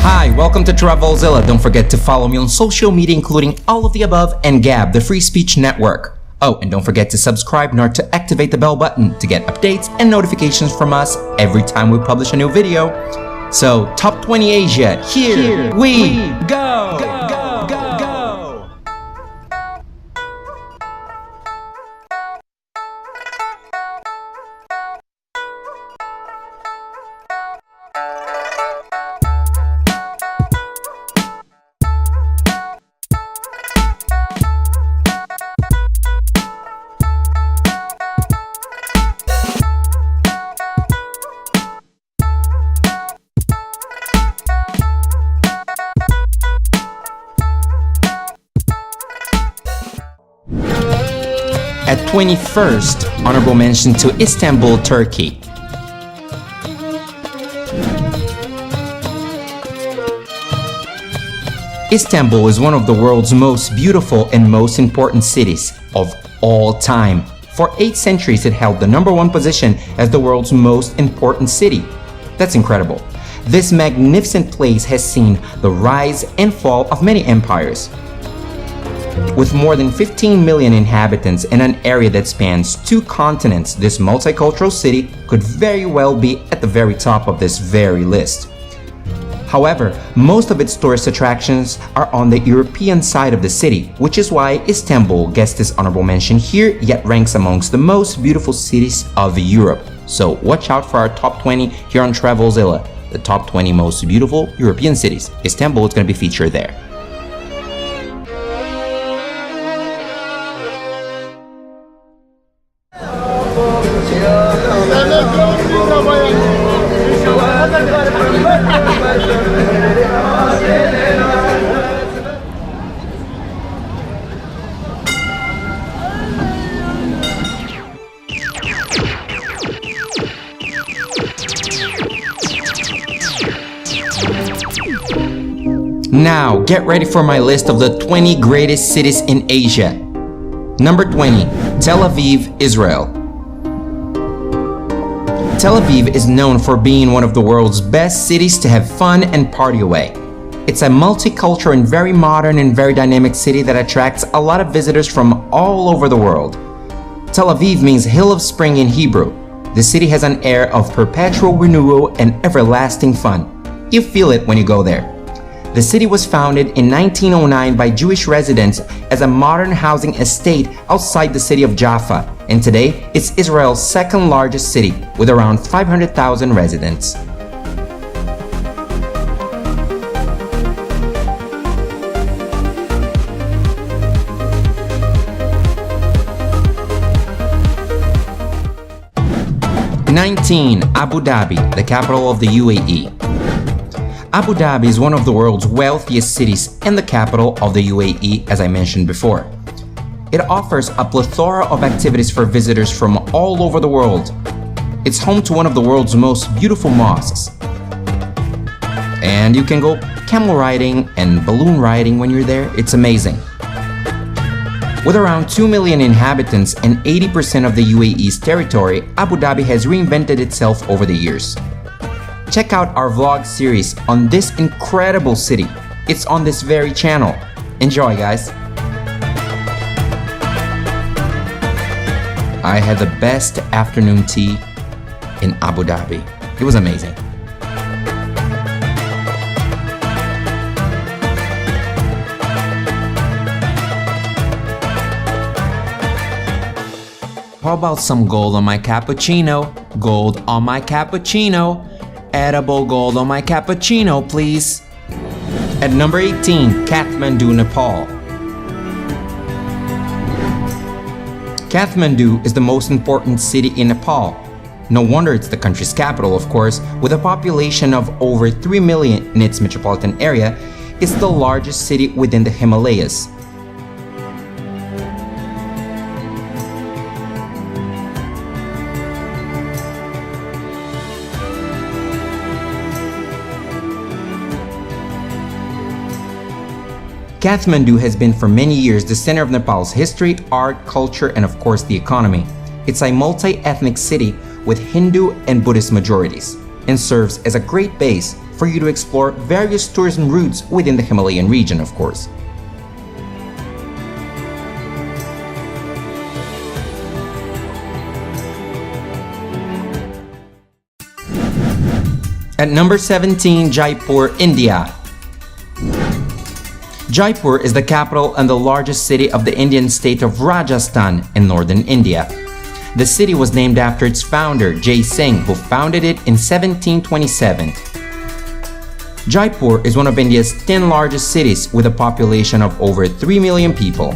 Hi, welcome to TRAVELZILLA. Don't forget to follow me on social media, including all of the above and Gab, the free speech network. Oh, and don't forget to subscribe in order to activate the bell button to get updates and notifications from us every time we publish a new video. So, Top 20 Asia, here we go! At 21st, honorable mention to Istanbul, Turkey. Istanbul is one of the world's most beautiful and most important cities of all time. For 8 centuries, it held the #1 position as the world's most important city. That's incredible. This magnificent place has seen the rise and fall of many empires. With more than 15 million inhabitants in an area that spans 2 continents, this multicultural city could very well be at the very top of this very list. However, most of its tourist attractions are on the European side of the city, which is why Istanbul gets this honorable mention here, yet ranks amongst the most beautiful cities of Europe. So watch out for our top 20 here on TRAVELZILLA, the top 20 most beautiful European cities. Istanbul is going to be featured there. Now, get ready for my list of the 20 greatest cities in Asia. Number 20, Tel Aviv, Israel. Tel Aviv is known for being one of the world's best cities to have fun and party away. It's a multicultural and very modern and very dynamic city that attracts a lot of visitors from all over the world. Tel Aviv means Hill of Spring in Hebrew. The city has an air of perpetual renewal and everlasting fun. You feel it when you go there. The city was founded in 1909 by Jewish residents as a modern housing estate outside the city of Jaffa, and today it's Israel's second largest city with around 500,000 residents. #19, Abu Dhabi, the capital of the UAE. Abu Dhabi is one of the world's wealthiest cities and the capital of the UAE, as I mentioned before. It offers a plethora of activities for visitors from all over the world. It's home to one of the world's most beautiful mosques. And you can go camel riding and balloon riding when you're there. It's amazing. With around 2 million inhabitants and 80% of the UAE's territory, Abu Dhabi has reinvented itself over the years. Check out our vlog series on this incredible city. It's on this very channel. Enjoy, guys. I had the best afternoon tea in Abu Dhabi. It was amazing. How about some gold on my cappuccino? Gold on my cappuccino. Edible gold on my cappuccino, please. At number 18, Kathmandu, Nepal. Kathmandu is the most important city in Nepal. No wonder it's the country's capital, of course. With a population of over 3 million in its metropolitan area, it's the largest city within the Himalayas. Kathmandu has been for many years the center of Nepal's history, art, culture, and of course the economy. It's a multi-ethnic city with Hindu and Buddhist majorities. and serves as a great base for you to explore various tourism routes within the Himalayan region, of course. At number 17, Jaipur, India. Jaipur is the capital and the largest city of the Indian state of Rajasthan in northern India. The city was named after its founder, Jai Singh, who founded it in 1727. Jaipur is one of India's 10 largest cities with a population of over 3 million people.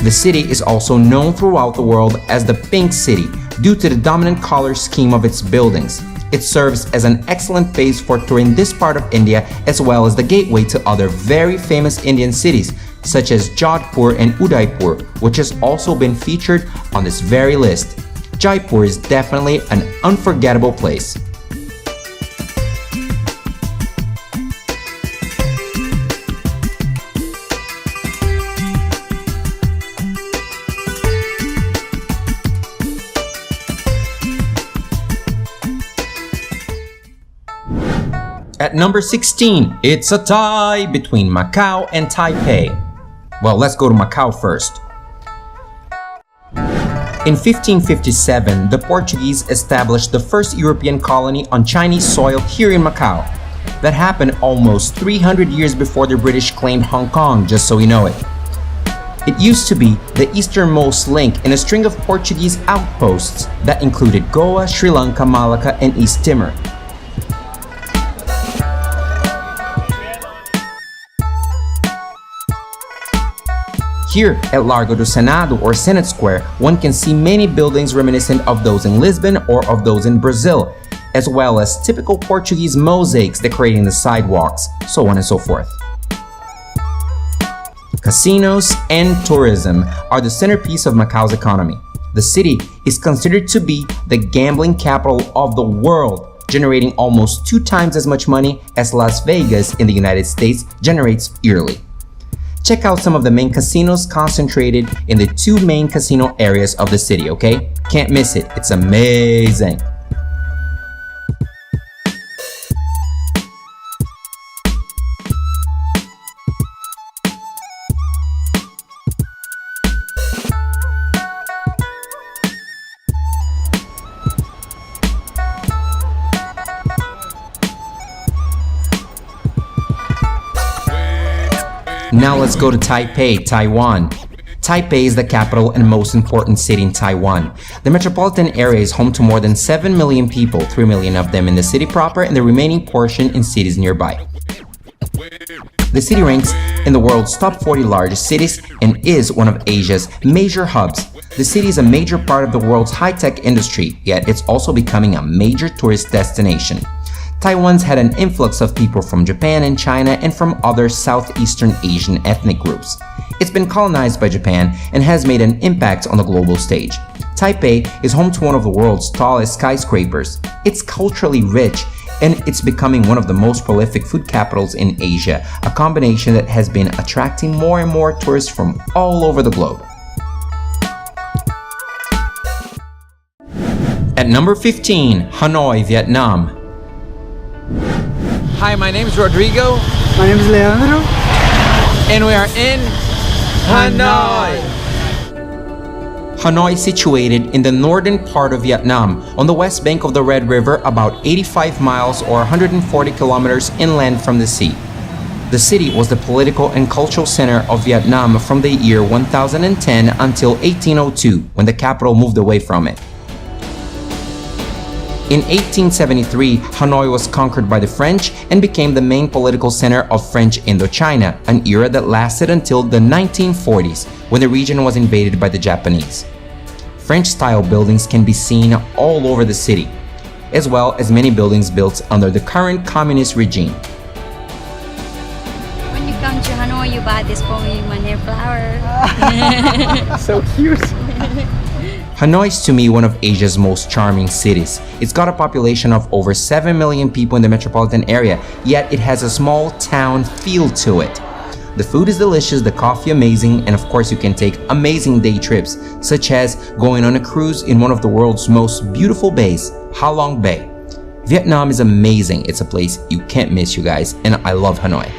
The city is also known throughout the world as the Pink City due to the dominant color scheme of its buildings. It serves as an excellent base for touring this part of India as well as the gateway to other very famous Indian cities such as Jaipur and Udaipur, which has also been featured on this very list. Jaipur is definitely an unforgettable place. At number 16, it's a tie between Macau and Taipei. Well, let's go to Macau first. In 1557, the Portuguese established the first European colony on Chinese soil here in Macau. That happened almost 300 years before the British claimed Hong Kong, just so you know it. It used to be the easternmost link in a string of Portuguese outposts that included Goa, Sri Lanka, Malacca, and East Timor. Here at Largo do Senado or Senate Square, one can see many buildings reminiscent of those in Lisbon or of those in Brazil, as well as typical Portuguese mosaics decorating the sidewalks, so on and so forth. Casinos and tourism are the centerpiece of Macau's economy. The city is considered to be the gambling capital of the world, generating almost 2 times as much money as Las Vegas in the United States generates yearly. Check out some of the main casinos concentrated in the 2 main casino areas of the city, okay? Can't miss it, it's amazing. Now let's go to Taipei, Taiwan. Taipei is the capital and most important city in Taiwan. The metropolitan area is home to more than 7 million people, 3 million of them in the city proper and the remaining portion in cities nearby. The city ranks in the world's top 40 largest cities and is one of Asia's major hubs. The city is a major part of the world's high-tech industry, yet it's also becoming a major tourist destination. Taiwan's had an influx of people from Japan and China and from other Southeastern Asian ethnic groups. It's been colonized by Japan and has made an impact on the global stage. Taipei is home to one of the world's tallest skyscrapers. It's culturally rich and it's becoming one of the most prolific food capitals in Asia, a combination that has been attracting more and more tourists from all over the globe. At number 15, Hanoi, Vietnam. Hi, my name is Rodrigo. My name is Leandro. And we are in Hanoi. Hanoi is situated in the northern part of Vietnam, on the west bank of the Red River, about 85 miles or 140 kilometers inland from the sea. The city was the political and cultural center of Vietnam from the year 1010 until 1802, when the capital moved away from it. In 1873, Hanoi was conquered by the French and became the main political center of French Indochina, an era that lasted until the 1940s, when the region was invaded by the Japanese. French-style buildings can be seen all over the city, as well as many buildings built under the current communist regime. When you come to Hanoi, you buy this for me, my hair flower. So cute. Hanoi is to me one of Asia's most charming cities. It's got a population of over 7 million people in the metropolitan area, yet it has a small town feel to it. The food is delicious, the coffee amazing, and of course you can take amazing day trips, such as going on a cruise in one of the world's most beautiful bays, Ha Long Bay. Vietnam is amazing. It's a place you can't miss, you guys, and I love Hanoi.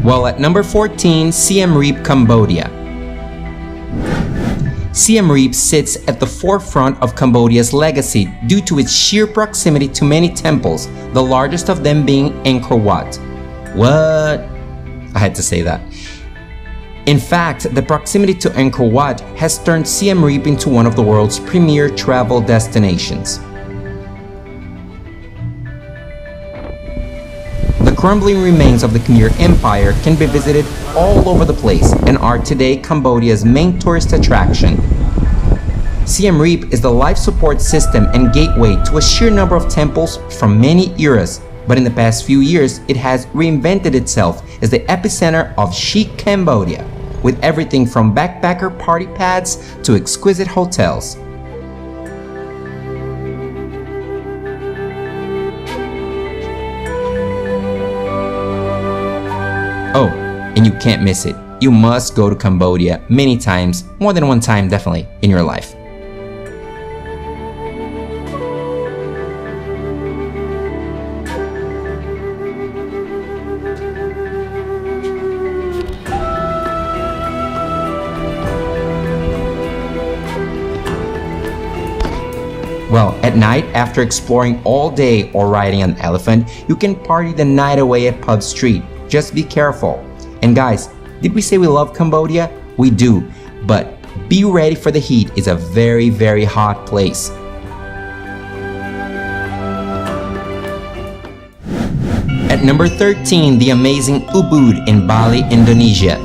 Well, at number 14, Siem Reap, Cambodia. Siem Reap sits at the forefront of Cambodia's legacy due to its sheer proximity to many temples, the largest of them being Angkor Wat. What? I had to say that. In fact, the proximity to Angkor Wat has turned Siem Reap into one of the world's premier travel destinations. The crumbling remains of the Khmer Empire can be visited all over the place and are today Cambodia's main tourist attraction. Siem Reap is the life support system and gateway to a sheer number of temples from many eras, but in the past few years it has reinvented itself as the epicenter of chic Cambodia, with everything from backpacker party pads to exquisite hotels. Oh, and you can't miss it. You must go to Cambodia many times, more than one time definitely, in your life. Well, at night, after exploring all day or riding an elephant, you can party the night away at Pub Street. Just be careful. And guys, did we say we love Cambodia? We do, but be ready for the heat. It's a very, very hot place. At number 13, the amazing Ubud in Bali, Indonesia.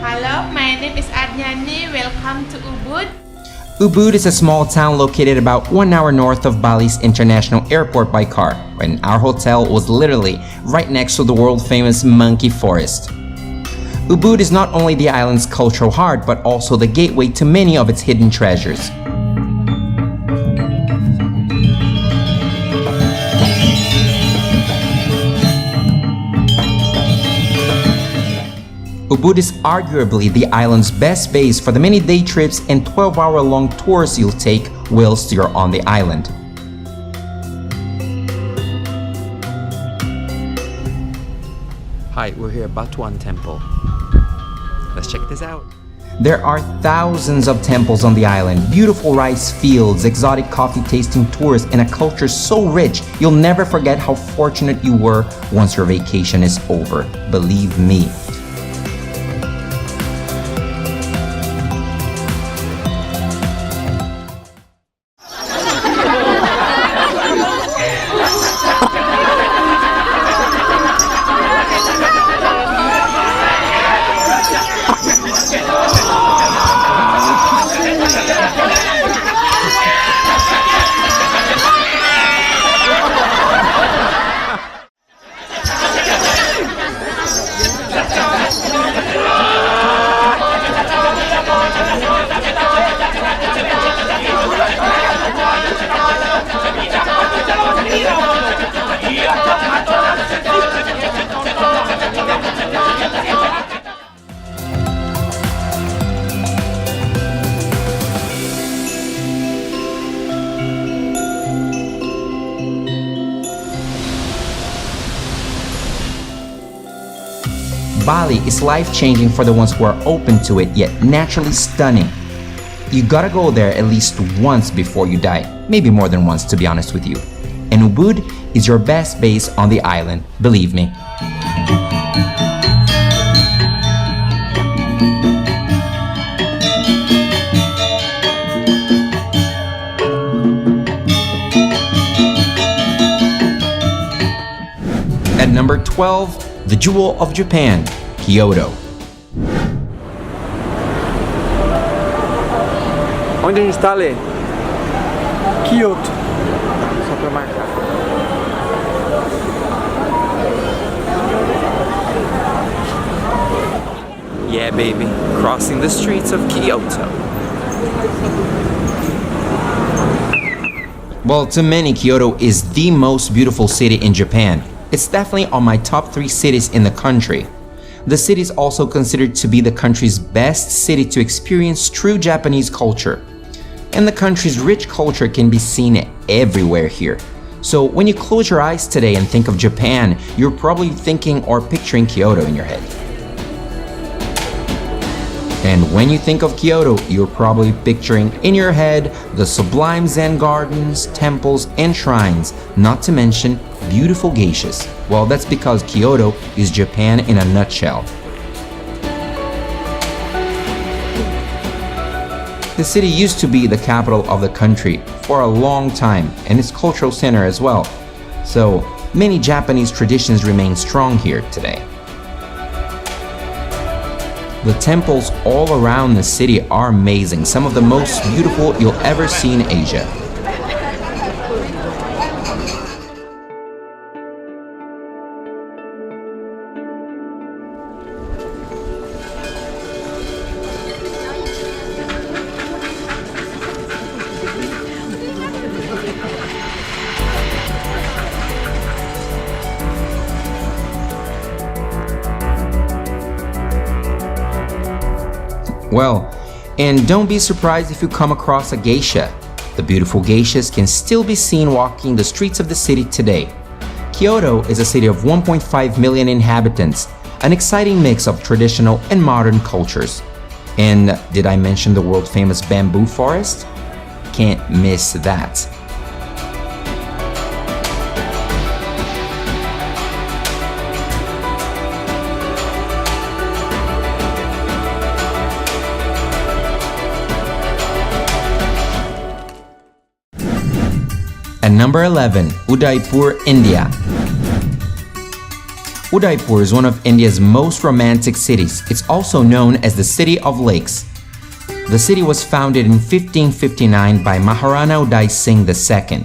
Hello, my name is Adnyani. Welcome to Ubud. Ubud is a small town located about 1 hour north of Bali's international airport by car, and our hotel was literally right next to the world-famous monkey forest. Ubud is not only the island's cultural heart, but also the gateway to many of its hidden treasures. Ubud is arguably the island's best base for the many day trips and 12-hour-long tours you'll take whilst you're on the island. Hi, we're here at Batuan Temple. Let's check this out. There are thousands of temples on the island, beautiful rice fields, exotic coffee tasting tours, and a culture so rich you'll never forget how fortunate you were once your vacation is over. Believe me. Bali is life-changing for the ones who are open to it, yet naturally stunning. You gotta go there at least once before you die, maybe more than once to be honest with you. And Ubud is your best base on the island, believe me. At number 12, the jewel of Japan, Kyoto. Onde a gente tá, Lê? Kyoto. Só pra marcar. Yeah, baby. Crossing the streets of Kyoto. Well, to many, Kyoto is the most beautiful city in Japan. it's definitely on my top 3 cities in the country. The city is also considered to be the country's best city to experience true Japanese culture. And the country's rich culture can be seen everywhere here. So when you close your eyes today and think of Japan, you're probably thinking or picturing Kyoto in your head. And when you think of Kyoto, you're probably picturing in your head the sublime Zen gardens, temples, and shrines, not to mention beautiful geishas. Well, that's because Kyoto is Japan in a nutshell. The city used to be the capital of the country for a long time and its cultural center as well. So many Japanese traditions remain strong here today. The temples all around the city are amazing, some of the most beautiful you'll ever see in Asia. Well, and don't be surprised if you come across a geisha. The beautiful geishas can still be seen walking the streets of the city today. Kyoto is a city of 1.5 million inhabitants, an exciting mix of traditional and modern cultures. And did I mention the world-famous bamboo forest? Can't miss that. At number 11, Udaipur, India. Udaipur is one of India's most romantic cities. It's also known as the City of Lakes. The city was founded in 1559 by Maharana Udai Singh II.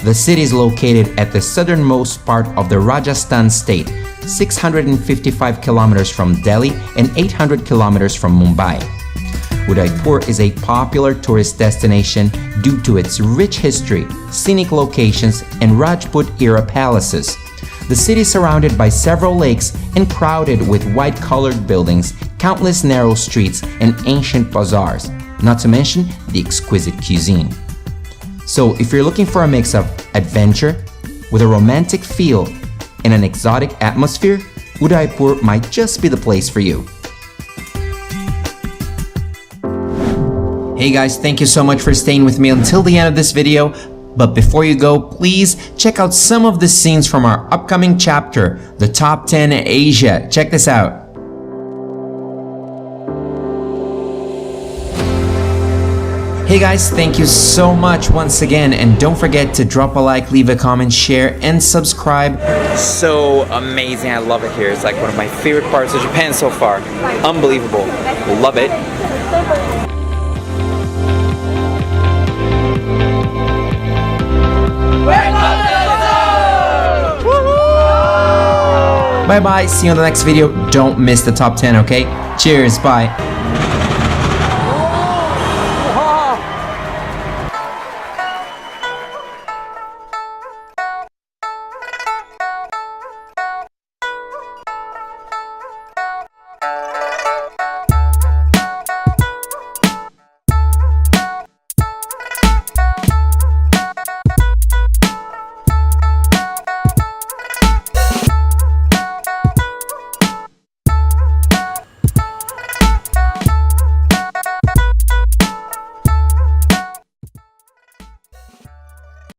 The city is located at the southernmost part of the Rajasthan state, 655 kilometers from Delhi and 800 kilometers from Mumbai. Udaipur is a popular tourist destination due to its rich history, scenic locations, and Rajput-era palaces. The city is surrounded by several lakes and crowded with white-colored buildings, countless narrow streets, and ancient bazaars, not to mention the exquisite cuisine. So if you're looking for a mix of adventure with a romantic feel and an exotic atmosphere, Udaipur might just be the place for you. Hey guys, thank you so much for staying with me until the end of this video. But before you go, please check out some of the scenes from our upcoming chapter, the Top 10 Asia. Check this out. Hey guys, thank you so much once again, and don't forget to drop a like, leave a comment, share, and subscribe. So amazing, I love it here. It's like one of my favorite parts of Japan so far. Unbelievable, love it. Bye bye, see you on the next video. Don't miss the top 10, okay? Cheers, bye.